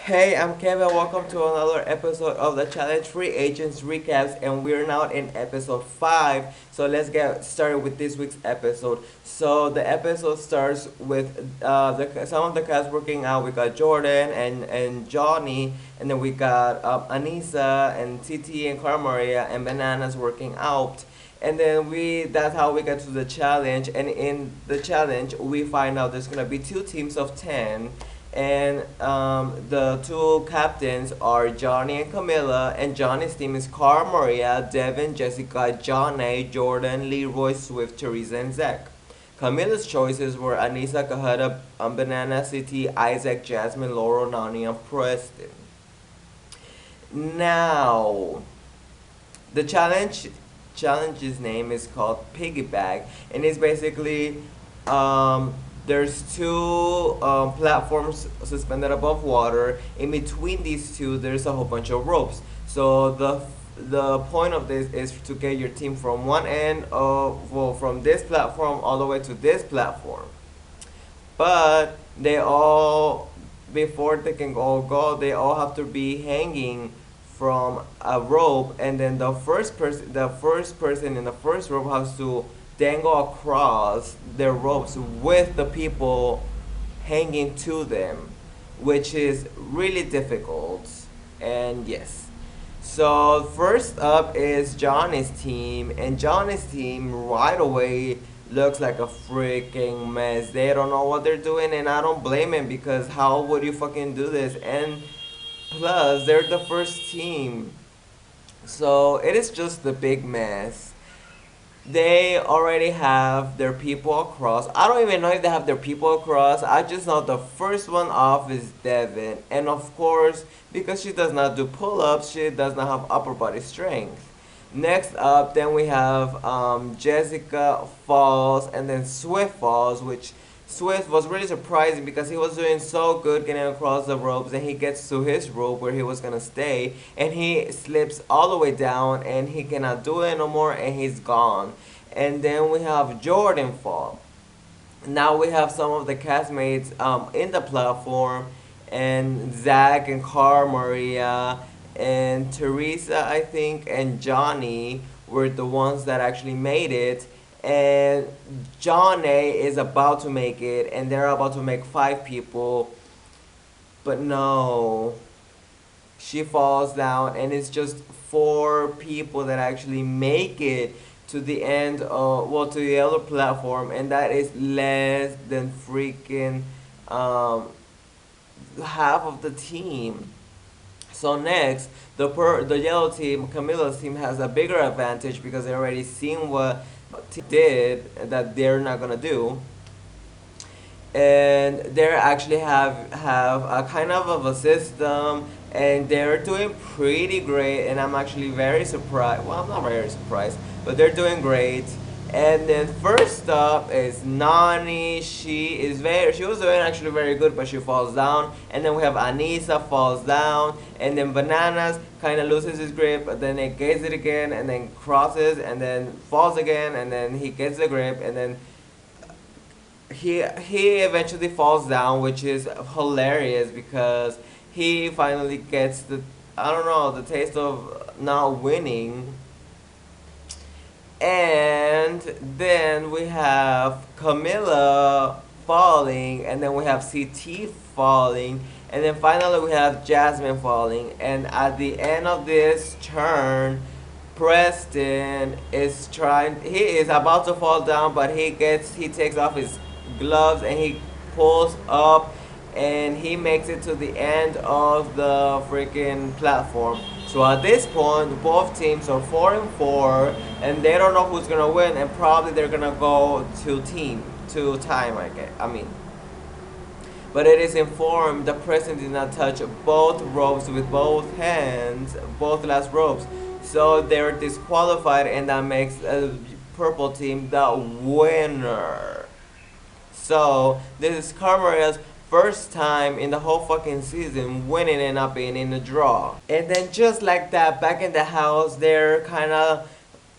Hey, I'm Kevin. Welcome to another episode of the Challenge Free Agents Recaps, and we're now in episode 5. So let's get started with this week's episode. So the episode starts with some of the cast working out. We got Jordan and Johnny, and then we got Anissa and Titi and Cara Maria and Bananas working out. And then that's how we get to the challenge. And in the challenge, we find out there's gonna be two teams of 10, and the two captains are Johnny and Camilla, and Johnny's team is Cara Maria, Devin, Jessica, John A, Jordan, Leroy, Swift, Teresa, and Zach. Camilla's choices were Anissa, Kahada, Banana City, Isaac, Jasmine, Laurel, Nani, and Preston. Now, the challenge's name is called Piggyback, and it's basically there's two platforms suspended above water. In between these two, there's a whole bunch of ropes. So the point of this is to get your team from one end of from this platform all the way to this platform. But they all before they can all go, they all have to be hanging from a rope, and then the first person in the first rope has to dangle across their ropes with the people hanging to them, which is really difficult. And yes, so first up is Johnny's team, and Johnny's team right away looks like a freaking mess. They don't know what they're doing, and I don't blame them, because how would you fucking do this? And plus, they're the first team, so it is just a big mess. They already have their people across. I don't even know if they have their people across. I just know the first one off is Devin. And of course, because she does not do pull-ups, she does not have upper body strength. Next up, then we have Jessica falls, and then Swift falls, which Swift was really surprising because he was doing so good getting across the ropes, and he gets to his rope where he was gonna stay, and he slips all the way down, and he cannot do it no more, and he's gone. And then we have Jordan fall. Now we have some of the castmates in the platform, and Zach and Cara Maria and Teresa, I think, and Johnny were the ones that actually made it. And John A is about to make it, and they're about to make 5 people, but no, she falls down, and it's just 4 people that actually make it to the end of, well, to the other platform, and that is less than freaking half of the team. So next, the yellow team, Camilla's team, has a bigger advantage because they already seen what team did that they're not gonna do, and they actually have a kind of a system, and they're doing pretty great, and I'm actually very surprised. Well, I'm not very surprised, but they're doing great. And then first up is Nani. She was doing actually very good, but she falls down. And then we have Anissa falls down, and then Bananas kind of loses his grip, but then he gets it again, and then crosses, and then falls again, and then he gets the grip, and then he eventually falls down, which is hilarious because he finally gets the, I don't know, the taste of not winning. And then we have Camilla falling, and then we have CT falling, and then finally we have Jasmine falling. And at the end of this turn, Preston he is about to fall down, but he takes off his gloves, and he pulls up, and he makes it to the end of the freaking platform. So at this point, both teams are 4-4, and they don't know who's gonna win, and probably they're gonna go to time. I mean, but it is informed the president did not touch both ropes with both hands, both last ropes, so they're disqualified, and that makes the purple team the winner. So this is Carmaria's first time in the whole fucking season winning and not being in the draw. And then just like that, back in the house, they're kind of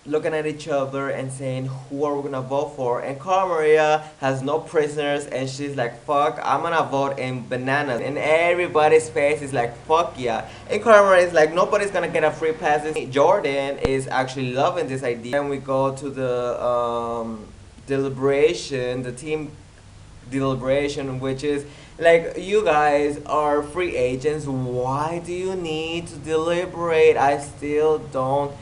looking at each other and saying who are we gonna vote for, and Cara Maria has no prisoners and she's like fuck, I'm gonna vote in bananas, and everybody's face is like fuck yeah, and Cara Maria is like nobody's gonna get a free pass. Jordan is actually loving this idea, and we go to the deliberation, the team deliberation, which is like, you guys are free agents, why do you need to deliberate? I still don't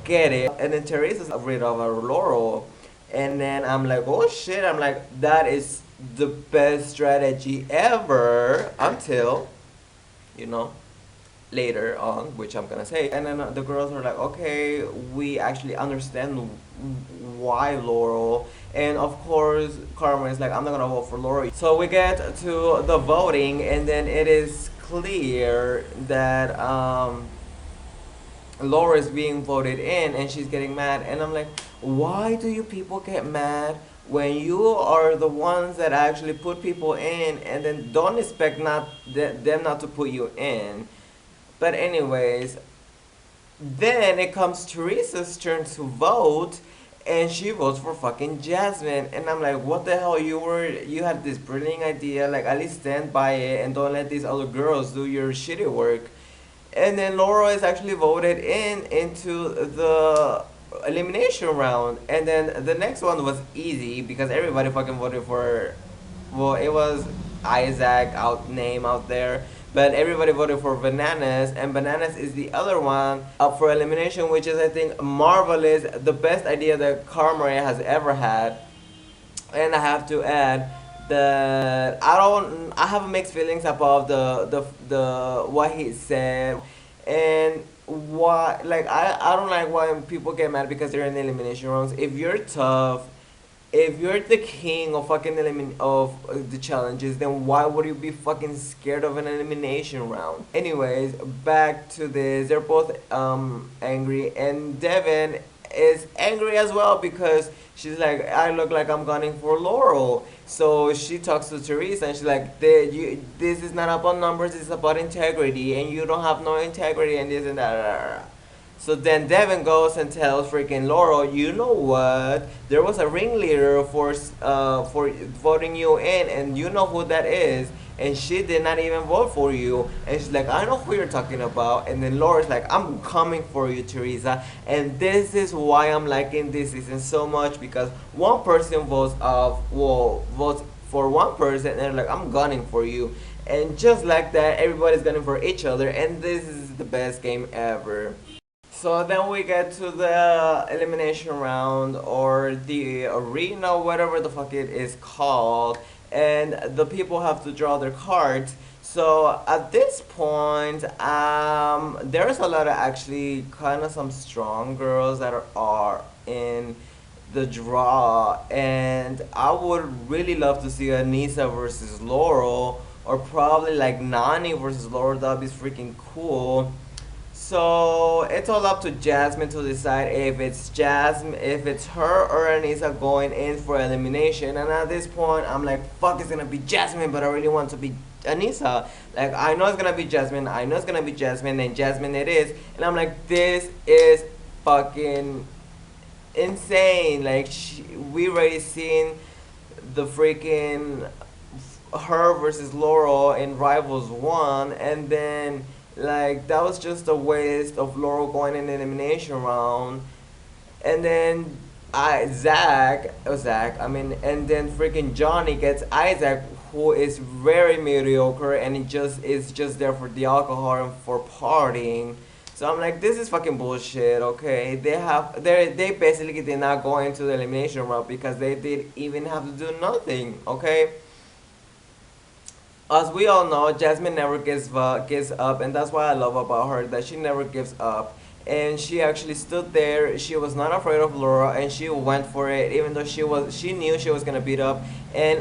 get it. And then Teresa's rid of her Laurel, and then I'm like, oh shit, I'm like, that is the best strategy ever, until, you know, later on, which I'm gonna say. And then the girls are like, okay, we actually understand why Laurel. And of course, Carmen is like, I'm not gonna vote for Laurel. So we get to the voting, and then it is clear that Laura is being voted in, and she's getting mad. And I'm like, why do you people get mad when you are the ones that actually put people in, and then don't expect them not to put you in? But anyways, then it comes Teresa's turn to vote, and she votes for fucking Jasmine. And I'm like, what the hell? You had this brilliant idea, like at least stand by it and don't let these other girls do your shitty work. And then Laura is actually voted in into the elimination round. And then the next one was easy because everybody fucking voted for, well, it was Isaac out name out there, but everybody voted for Bananas, and Bananas is the other one up for elimination, which is, I think, marvelous, the best idea that Carmaria has ever had. And I have to add that I have mixed feelings about the what he said, and why, like, I don't like why people get mad because they're in the elimination rounds. If you're tough, if you're the king of fucking of the challenges, then why would you be fucking scared of an elimination round? Anyways, back to this. They're both angry, and Devin is angry as well because she's like, I look like I'm gunning for Laurel. So she talks to Teresa, and she's like, this is not about numbers, it's about integrity, and you don't have no integrity, and this and that. So then Devin goes and tells freaking Laurel, you know what? There was a ringleader for voting you in, and you know who that is. And she did not even vote for you. And she's like, I know who you're talking about. And then Laura's like, I'm coming for you, Teresa. And this is why I'm liking this season so much, because one person votes for one person, and they're like, I'm gunning for you. And just like that, everybody's gunning for each other, and this is the best game ever. So then we get to the elimination round, or the arena, whatever the fuck it is called, and the people have to draw their cards. So at this point, there's a lot of actually kind of some strong girls that are in the draw, and I would really love to see Anissa versus Laurel, or probably like Nani versus Laurel. That'd be freaking cool. So it's all up to Jasmine to decide if it's her or Anissa going in for elimination. And at this point, I'm like, fuck, it's gonna be Jasmine, but I really want to be Anissa. Like, I know it's gonna be Jasmine, and Jasmine it is. And I'm like, this is fucking insane. Like, we already seen the freaking her versus Laurel in Rivals 1, and then like that was just a waste of Laurel going in the elimination round. And then and then freaking Johnny gets Isaac, who is very mediocre, and he just is just there for the alcohol and for partying. So I'm like, this is fucking bullshit. Okay, they basically did not go into the elimination round because they did even have to do nothing. Okay. As we all know, Jasmine never gives up, and that's what I love about her, that she never gives up. And she actually stood there. She was not afraid of Laura, and she went for it, even though she knew she was gonna beat up. And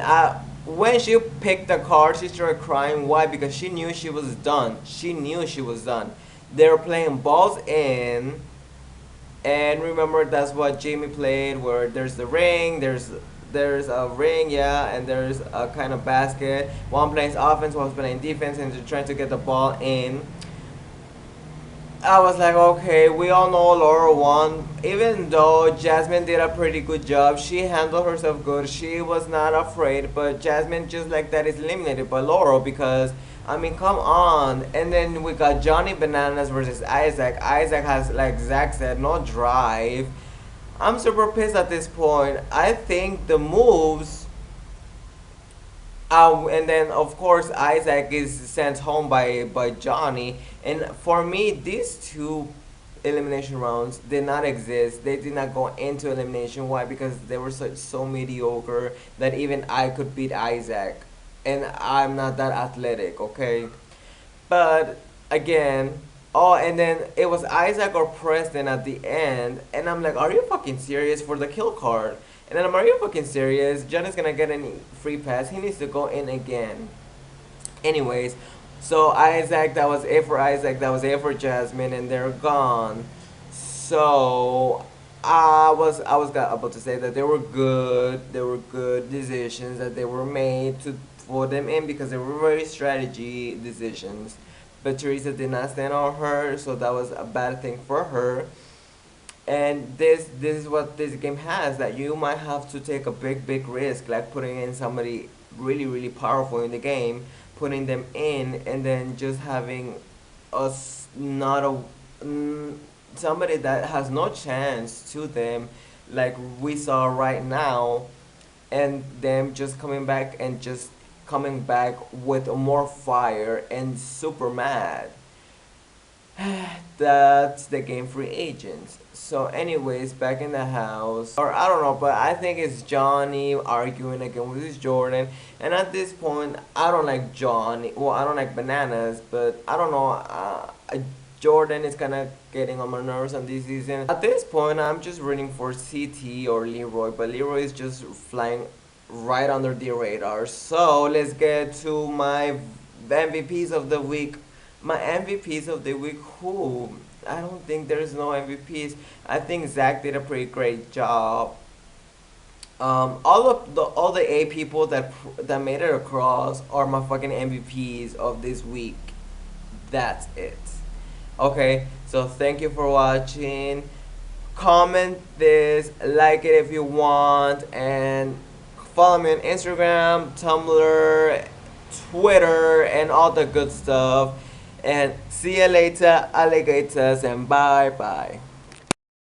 when she picked the card, she started crying. Why? Because she knew she was done. She knew she was done. They were playing balls in, and remember, that's what Jamie played, where there's the ring, there's a ring, yeah, and there's a kind of basket. One plays offense, one's playing defense, and they're trying to get the ball in. I was like, okay, we all know Laura won. Even though Jasmine did a pretty good job, she handled herself good. She was not afraid, but Jasmine just like that is eliminated by Laura because, I mean, come on. And then we got Johnny Bananas versus Isaac. Isaac has, like Zach said, no drive. I'm super pissed at this point. I think the moves. And then of course Isaac is sent home by Johnny. And for me, these two elimination rounds did not exist. They did not go into elimination. Why? Because they were so mediocre that even I could beat Isaac, and I'm not that athletic. Okay, but again, oh, and then it was Isaac or Preston at the end, and I'm like, are you fucking serious for the kill card? And then I'm, are you fucking serious? John is gonna get a free pass. He needs to go in again. Anyways, so Isaac, that was it for Isaac. That was it for Jasmine, and they're gone. So I was about to say that they were good. They were good decisions that they were made to for them in because they were very strategy decisions. But Teresa did not stand on her, so that was a bad thing for her. And this is what this game has, that you might have to take a big risk, like putting in somebody really powerful in the game, putting them in, and then just having us not a somebody that has no chance to them, like we saw right now, and them just coming back and just coming back with more fire and super mad. That's the game free agents. So anyways, back in the house, or I don't know, but I think it's Johnny arguing again with his Jordan. And at this point, I don't like Johnny. Well, I don't like Bananas, but I don't know. Jordan is kind of getting on my nerves on this season. At this point, I'm just rooting for CT or Leroy, but Leroy is just flying right under the radar. So let's get to my MVPs of the week. My MVPs of the week, who? I don't think there's no MVPs. I think Zach did a pretty great job. All the A people that made it across are my fucking MVPs of this week. That's it. Okay, so thank you for watching. Comment this, like it if you want, and follow me on Instagram, Tumblr, Twitter, and all the good stuff. And see you later, alligators, and bye bye.